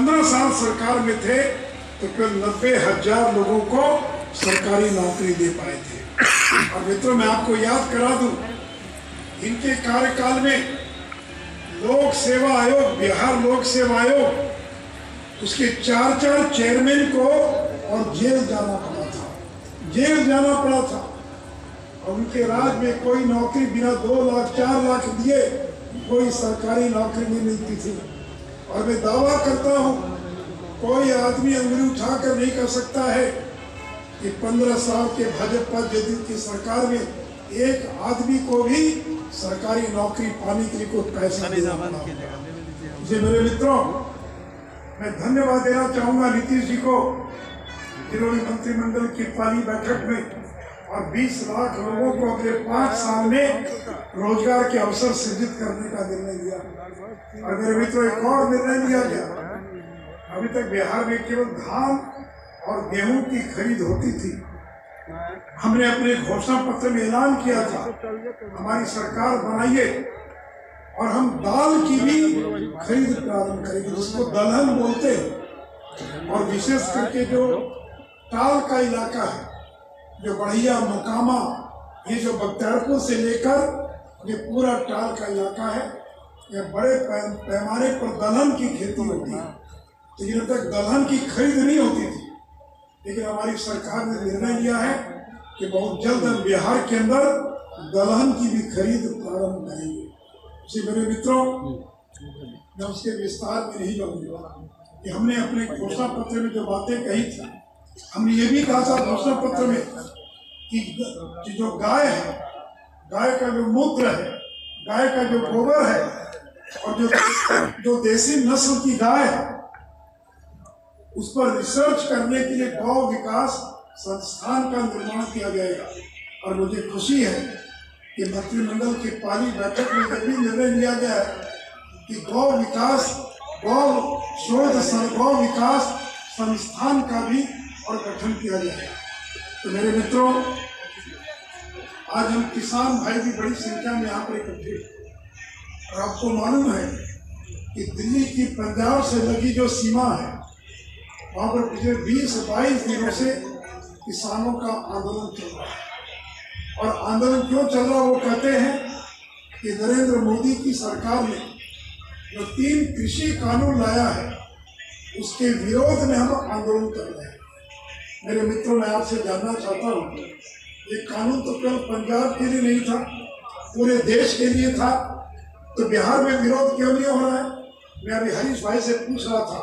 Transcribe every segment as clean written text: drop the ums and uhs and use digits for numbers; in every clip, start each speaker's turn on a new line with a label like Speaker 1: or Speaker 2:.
Speaker 1: 15 साल सरकार में थे तो केवल 90,000 लोगों को सरकारी नौकरी दे पाए थे। और मित्रों, मैं आपको याद करा दूं, इनके कार्यकाल में लोक सेवा आयोग, बिहार लोक सेवा आयोग, उसके 4 चेयरमैन को और जेल जाना पड़ा था। और उनके राज में कोई नौकरी बिना 2 लाख 4 लाख दिए कोई सरकारी नौकरी नहीं मिलती थी। और मैं दावा करता हूं, कोई आदमी अंगुली उठाकर नहीं कर सकता है कि 15 साल के भाजपा जदयू की सरकार में एक आदमी को भी सरकारी नौकरी पाने के लिए कोई पैसा नहीं देना। जी मेरे मित्रों, मैं धन्यवाद देना चाहूंगा नीतीश जी को, जिन्होंने मंत्रिमंडल की पहली बैठक में और 20 लाख लोगों को अगले 5 साल में रोजगार के अवसर सृजित करने का निर्णय लिया। और मेरे मित्रों, एक और निर्णय लिया गया। अभी तक बिहार में केवल धान और गेहूं की खरीद होती थी। हमने अपने घोषणा पत्र में ऐलान किया था, हमारी सरकार बनाइए और हम दाल की भी खरीद प्रारंभ करेंगे, जिसको दलहन बोलते हैं। और विशेष करके जो टाल का इलाका है, जो बढ़िया मोकामा, ये जो बख्तियारपुर से लेकर ये पूरा टाल का इलाका है, यह बड़े पैमाने पर दलहन की खेती होती है। लेकिन तक दलहन की खरीद नहीं होती थी, लेकिन हमारी सरकार ने निर्णय लिया है कि बहुत जल्द हम बिहार के अंदर दलहन की भी खरीद प्रारंभ करेंगे। जी मेरे मित्रों, मैं उसके विस्तार में नहीं जाऊंगा कि हमने अपने घोषणा पत्र में जो बातें कही थी, हमने ये भी कहा था घोषणा पत्र में कि जो गाय है, गाय का जो मूत्र है, गाय का जो गोबर है और जो देसी नस्ल की गाय है, उस पर रिसर्च करने के लिए गौ विकास संस्थान का निर्माण किया जाएगा। और मुझे खुशी है कि मंत्रिमंडल की पहली बैठक में यह भी निर्णय लिया गया है कि गौ विकास संस्थान का भी और गठन किया जाएगा। तो मेरे मित्रों, आज हम किसान भाई भी बड़ी संख्या में यहाँ पर इकट्ठे हैं। और आपको मालूम है कि दिल्ली की पंजाब से लगी जो सीमा है, वहाँ पर पिछले 20-22 दिनों से किसानों का आंदोलन चल रहा है। और आंदोलन क्यों चल रहा है, वो कहते हैं कि नरेंद्र मोदी की सरकार ने जो 3 कृषि कानून लाया है, उसके विरोध में हम आंदोलन कर रहे हैं। मेरे मित्रों, मैं आपसे जानना चाहता हूँ, ये कानून तो केवल पंजाब के लिए नहीं था, पूरे देश के लिए था, तो बिहार में विरोध क्यों नहीं हो रहा है? मैं अभी हरीश भाई से पूछ रहा था,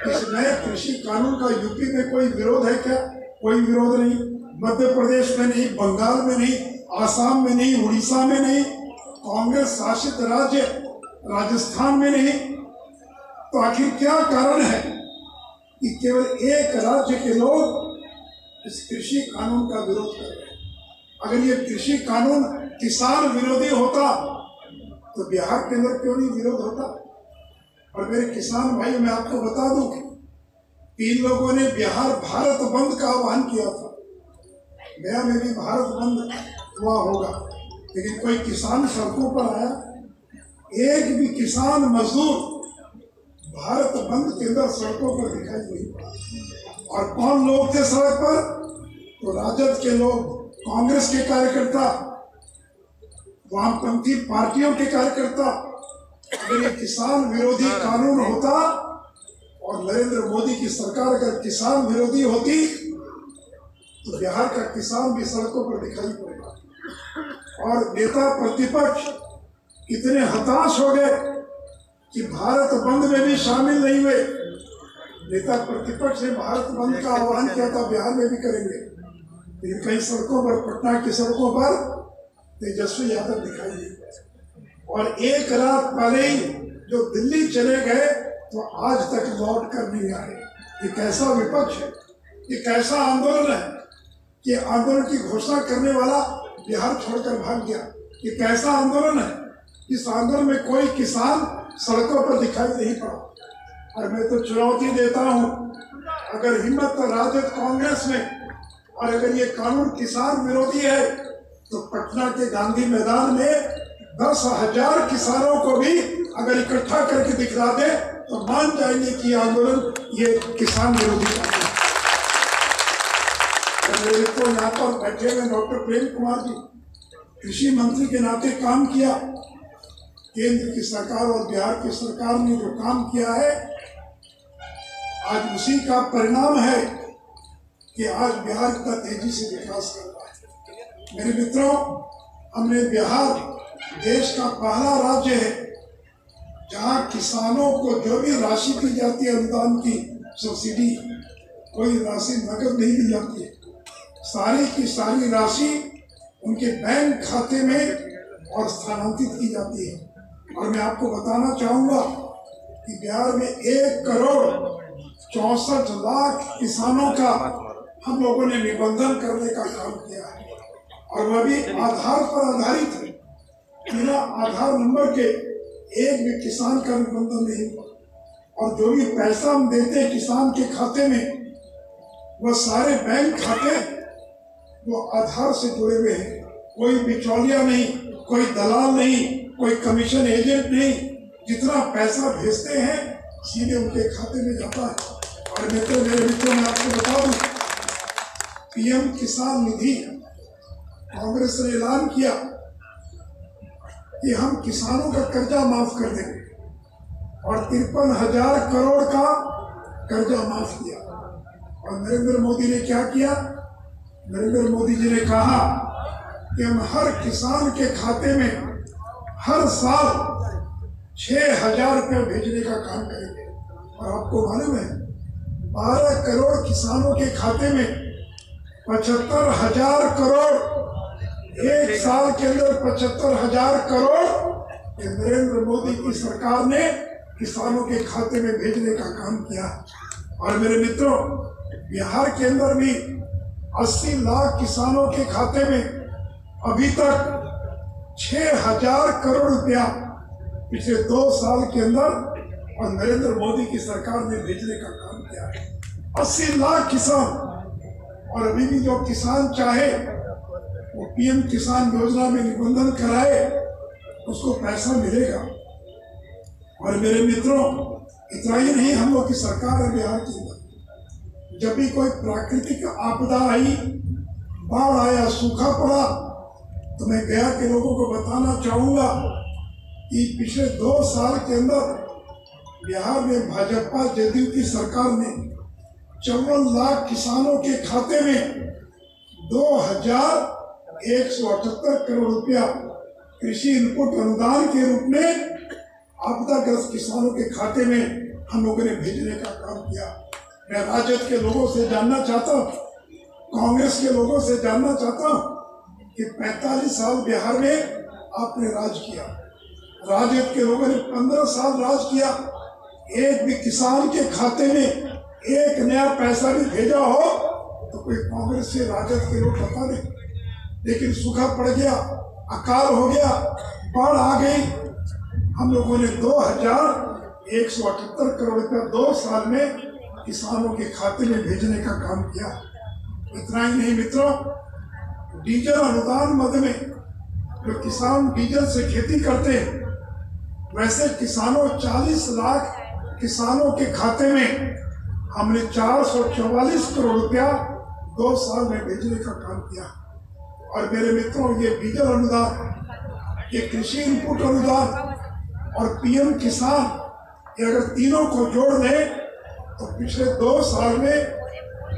Speaker 1: इस नए कृषि कानून का यूपी में कोई विरोध है क्या? कोई विरोध नहीं, मध्य प्रदेश में नहीं, बंगाल में नहीं, आसाम में नहीं, उड़ीसा में नहीं, कांग्रेस शासित राज्य राजस्थान में नहीं। तो आखिर क्या कारण है कि केवल एक राज्य के लोग इस कृषि कानून का विरोध कर रहे हैं? अगर ये कृषि कानून किसान विरोधी होता तो बिहार के अंदर क्यों नहीं विरोध होता? और मेरे किसान भाई, मैं आपको बता दूं कि इन लोगों ने बिहार भारत बंद का आह्वान किया था। गया में भी भारत बंद हुआ होगा, लेकिन कोई किसान सड़कों पर आया? एक भी किसान मजदूर भारत बंद के अंदर सड़कों पर दिखाई नहीं पड़ा। और कौन लोग थे सड़क पर? तो राजद के लोग, कांग्रेस के कार्यकर्ता, वामपंथी पार्टियों के कार्यकर्ता। अगर ये किसान विरोधी कानून होता और नरेंद्र मोदी की सरकार अगर किसान विरोधी होती तो बिहार का किसान भी सड़कों पर दिखाई पड़ेगा। और नेता प्रतिपक्ष इतने हताश हो गए कि भारत बंद में भी शामिल नहीं हुए। नेता प्रतिपक्ष ने भारत बंद का आह्वान किया था, बिहार में भी करेंगे, लेकिन कई सड़कों पर, पटना की सड़कों पर तेजस्वी यादव दिखाई नहीं पड़े। और एक रात पहले ही जो दिल्ली चले गए तो आज तक लौट कर नहीं आए। ये कैसा विपक्ष है, ये कैसा आंदोलन है कि आंदोलन की घोषणा करने वाला बिहार छोड़कर भाग गया? ये कैसा आंदोलन है? इस आंदोलन में कोई किसान सड़कों पर दिखाई नहीं पड़ा। और मैं तो चुनौती देता हूं, अगर हिम्मत राजद कांग्रेस में, और अगर ये कानून किसान विरोधी है, तो पटना के गांधी मैदान में 10,000 किसानों को भी अगर इकट्ठा करके दिखला दे तो मान जाएंगे कि आंदोलन ये किसान विरोधी मेरे को यहाँ पर बैठे हुए डॉक्टर प्रेम कुमार जी कृषि मंत्री के नाते काम किया। केंद्र की सरकार और बिहार की सरकार ने जो काम किया है आज उसी का परिणाम है कि आज बिहार इतना तेजी से विकास कर रहा है। मेरे मित्रों, हमने बिहार देश का पहला राज्य है जहां किसानों को जो भी राशि दी जाती है अनुदान की सब्सिडी, कोई राशि नकद नहीं दी जाती है, सारी की सारी राशि उनके बैंक खाते में और स्थानांतरित की जाती है। और मैं आपको बताना चाहूंगा कि बिहार में 1,64,00,000 किसानों का हम लोगों ने निबंधन करने का काम किया है और वह भी आधार पर आधारित है। बिना आधार नंबर के एक भी किसान का निबंधन नहीं हुआ और जो भी पैसा हम देते हैं किसान के खाते में वह सारे बैंक खाते वो आधार से जुड़े हुए हैं। कोई बिचौलिया नहीं, कोई दलाल नहीं, कोई कमीशन एजेंट नहीं, जितना पैसा भेजते हैं सीधे उनके खाते में जाता है। और मेरे मित्रों में आपको बता दूं, पीएम किसान निधि कांग्रेस ने ऐलान किया कि हम किसानों का कर्जा माफ कर देंगे और 53,000 करोड़ का कर्जा माफ किया। और नरेंद्र मोदी ने क्या किया? नरेंद्र मोदी जी ने कहा कि हम हर किसान के खाते में हर साल 6,000 रुपये भेजने का काम करेंगे। और आपको मालूम है 12 करोड़ किसानों के खाते में 75,000 करोड़, एक साल के अंदर 75,000 करोड़ ये नरेंद्र मोदी की सरकार ने किसानों के खाते में भेजने का काम किया। और मेरे मित्रों, बिहार के अंदर भी 80 लाख किसानों के खाते में अभी तक 6,000 करोड़ रुपया पिछले 2 साल के अंदर और नरेंद्र मोदी की सरकार ने भेजने का काम किया है। 80 लाख किसान। और अभी भी जो किसान चाहे वो पीएम किसान योजना में निबंधन कराए, उसको पैसा मिलेगा। और मेरे मित्रों, इतना ही नहीं, हम लोग की सरकार है बिहार के अंदर जब भी कोई प्राकृतिक आपदा आई, बाढ़ आया, सूखा पड़ा, तो मैं गया के लोगों को बताना चाहूंगा कि पिछले 2 साल के अंदर बिहार में भाजपा जदयू की सरकार ने 54 लाख किसानों के खाते में 2,178 करोड़ रुपया कृषि इनपुट अनुदान के रूप में आपदाग्रस्त किसानों के खाते में हम लोगों ने भेजने का काम किया। मैं राजद के लोगों से जानना चाहता हूँ, कांग्रेस के लोगों से जानना चाहता हूँ कि 45 साल बिहार में आपने राज किया, राजद के लोगों ने 15 साल राज किया, एक भी किसान के खाते में एक नया पैसा भी भेजा हो तो कोई कांग्रेस से राजद के लोग पता नहीं। लेकिन सूखा पड़ गया, अकाल हो गया, बाढ़ आ गई, हम लोगों ने 2,178 करोड़ रुपया 2 साल में किसानों के खाते में भेजने का काम किया। इतना ही नहीं मित्रों, डीजल अनुदान मद में जो किसान डीजल से खेती करते हैं, वैसे किसानों 40 लाख किसानों के खाते में हमने 444 करोड़ रुपया 2 साल में भेजने का काम किया। और मेरे मित्रों, ये डीजल अनुदान, ये कृषि इनपुट अनुदान और पीएम किसान, ये अगर तीनों को जोड़ दें तो पिछले 2 साल में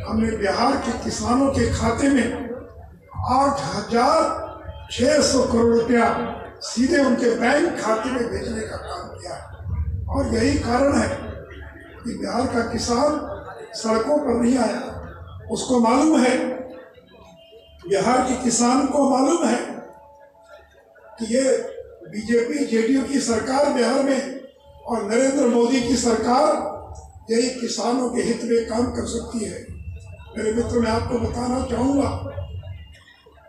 Speaker 1: हमने बिहार के किसानों के खाते में 8,600 करोड़ रुपया सीधे उनके बैंक खाते में भेजने का काम किया। और यही कारण है कि बिहार का किसान सड़कों पर नहीं आया। उसको मालूम है, बिहार के किसान को मालूम है कि ये बीजेपी जेडीयू की सरकार बिहार में और नरेंद्र मोदी की सरकार यही किसानों के हित में काम कर सकती है। मेरे मित्रों, मैं आपको बताना चाहूंगा,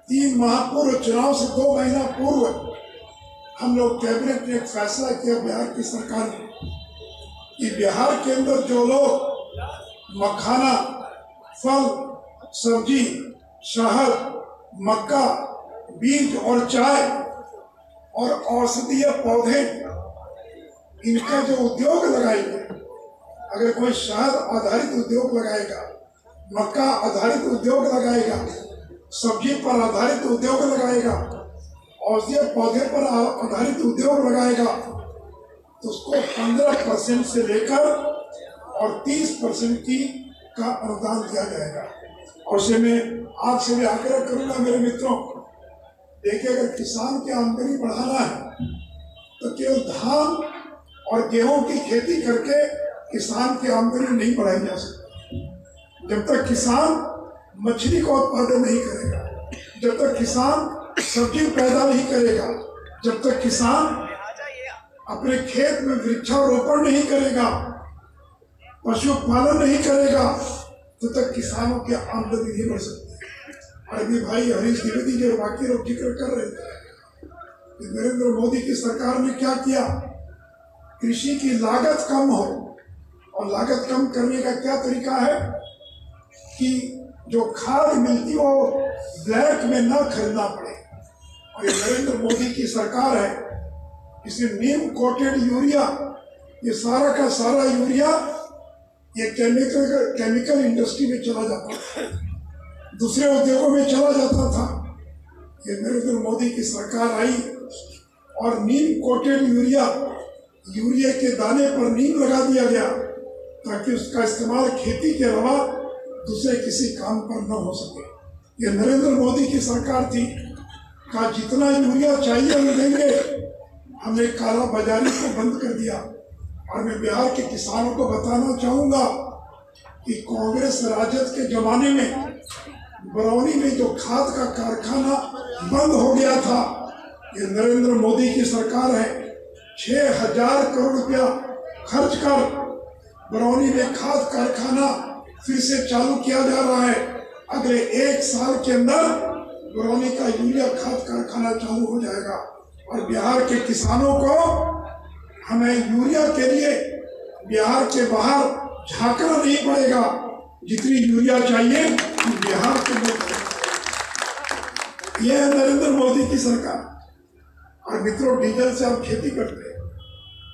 Speaker 1: 3 माह पूर्व, चुनाव से 2 महीना पूर्व हम लोग कैबिनेट ने एक फैसला किया बिहार की सरकार ने कि बिहार के अंदर जो लोग मखाना, फल, सब्जी, शहद, मक्का, बीज और चाय और औषधीय पौधे, इनका जो उद्योग लगाएंगे, अगर कोई शहद आधारित उद्योग लगाएगा, मक्का आधारित उद्योग लगाएगा, सब्जी पर आधारित उद्योग लगाएगा, औषधीय पौधे पर आधारित उद्योग लगाएगा, तो उसको 15% से लेकर और 30% का अनुदान दिया जाएगा। और से मैं आपसे भी आग्रह करूंगा मेरे मित्रों, देखिए, अगर किसान की आमदनी बढ़ाना है तो केवल धान और गेहूं की खेती करके किसान की आमदनी नहीं बढ़ाई जा सकती। जब तक किसान मछली का उत्पादन नहीं करेगा, जब तक किसान सब्जी पैदा नहीं करेगा, जब तक किसान अपने खेत में वृक्षारोपण नहीं करेगा, पशुपालन नहीं करेगा, तो तक किसानों की आमदनी नहीं बढ़ सकती। और अभी भाई हरीश द्विवेदी जो बाकी लोग जिक्र कर रहे थे, नरेंद्र मोदी की सरकार ने क्या किया, कृषि की लागत कम हो, और लागत कम करने का क्या तरीका है कि जो खाद मिलती हो ब्लैक में ना खरीदना पड़े। और ये नरेंद्र मोदी की सरकार है, इसे नीम कोटेड यूरिया, ये सारा का सारा यूरिया ये केमिकल इंडस्ट्री में चला जाता था, दूसरे उद्योगों में चला जाता था। ये नरेंद्र मोदी की सरकार आई और नीम कोटेड यूरिया के दाने पर नीम लगा दिया गया, ताकि उसका इस्तेमाल खेती के अलावा दूसरे किसी काम पर न हो सके। ये नरेंद्र मोदी की सरकार थी, का जितना यूरिया चाहिए हम देंगे। हमने काला बाजारी को बंद कर दिया। और मैं बिहार के किसानों को बताना चाहूँगा कि कांग्रेस राजद के जमाने में बरौनी में जो खाद का कारखाना बंद हो गया था, ये नरेंद्र मोदी की सरकार है, 6,000 करोड़ रुपया खर्च कर बरौनी में खाद कारखाना फिर से चालू किया जा रहा है। अगले 1 साल के अंदर बरौनी का यूरिया खाद कारखाना चालू हो जाएगा। और बिहार के किसानों को हमें यूरिया के लिए बिहार के बाहर झांकना नहीं पड़ेगा। जितनी यूरिया चाहिए हम बिहार के लोग, यह है नरेंद्र मोदी की सरकार। और मित्रों, डीजल से आप खेती करते हैं,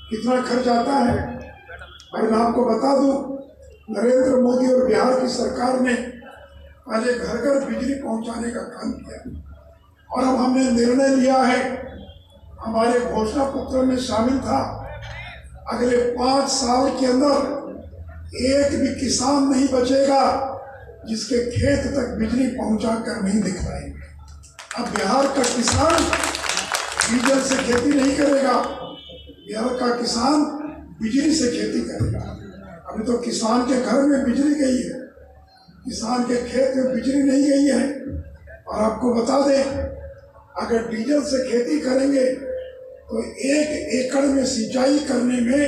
Speaker 1: कितना खर्च आता है। और मैं आपको बता दूं, नरेंद्र मोदी और बिहार की सरकार ने पहले घर घर बिजली पहुंचाने का काम किया, और अब हमने निर्णय लिया है, हमारे घोषणा पत्र में शामिल था, अगले 5 साल के अंदर एक भी किसान नहीं बचेगा जिसके खेत तक बिजली पहुंचा कर नहीं दिखलाएंगे। अब बिहार का किसान डीजल से खेती नहीं करेगा, बिहार का किसान बिजली से खेती करेगा। अभी तो किसान के घर में बिजली गई है, किसान के खेत में बिजली नहीं गई है। और आपको बता दें, अगर डीजल से खेती करेंगे तो 1 एकड़ में सिंचाई करने में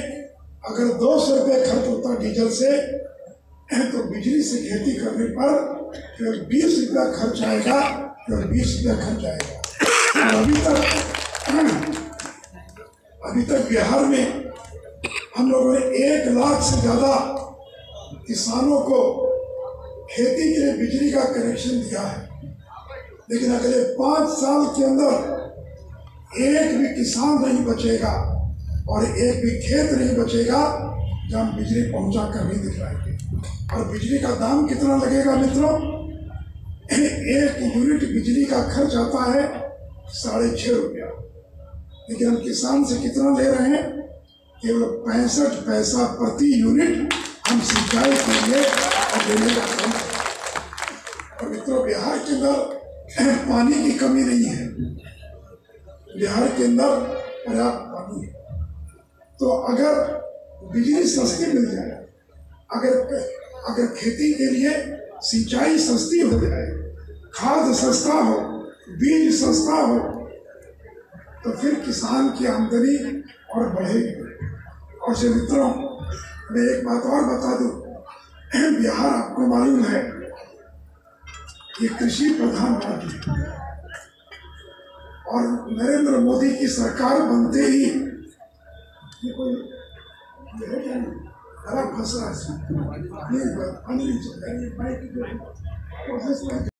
Speaker 1: अगर 200 रुपये खर्च होता डीजल से, तो बिजली से खेती करने पर फिर 20 रुपया खर्च आएगा, फिर 20 रुपया खर्च आएगा। अभी तक बिहार में हम लोगों ने 1 लाख से ज़्यादा किसानों को खेती के लिए बिजली का कनेक्शन दिया है। लेकिन अगले 5 साल के अंदर एक भी किसान नहीं बचेगा और एक भी खेत नहीं बचेगा जहाँ हम बिजली पहुंचा कर नहीं दिखलाएंगे। और बिजली का दाम कितना लगेगा मित्रों? 1 यूनिट बिजली का खर्च आता है 6.5 रुपया, लेकिन हम किसान से कितना ले रहे हैं? केवल 65 पैसा प्रति यूनिट हम सिंचाई के लिए और देने का काम करते हैं। और मित्रों, बिहार के अंदर पानी की कमी नहीं है, बिहार के अंदर पर्याप्त पानी है। तो अगर बिजली सस्ती मिल जाए, अगर खेती के लिए सिंचाई सस्ती हो जाए, खाद सस्ता हो, बीज सस्ता हो, तो फिर किसान की आमदनी और बढ़ेगी। और से मित्रों, मैं एक बात और बता दूं, बिहार आपको मालूम है ये कृषि प्रधान राज्य है, और नरेंद्र मोदी की सरकार बनते ही ये कोई फंस रहा है।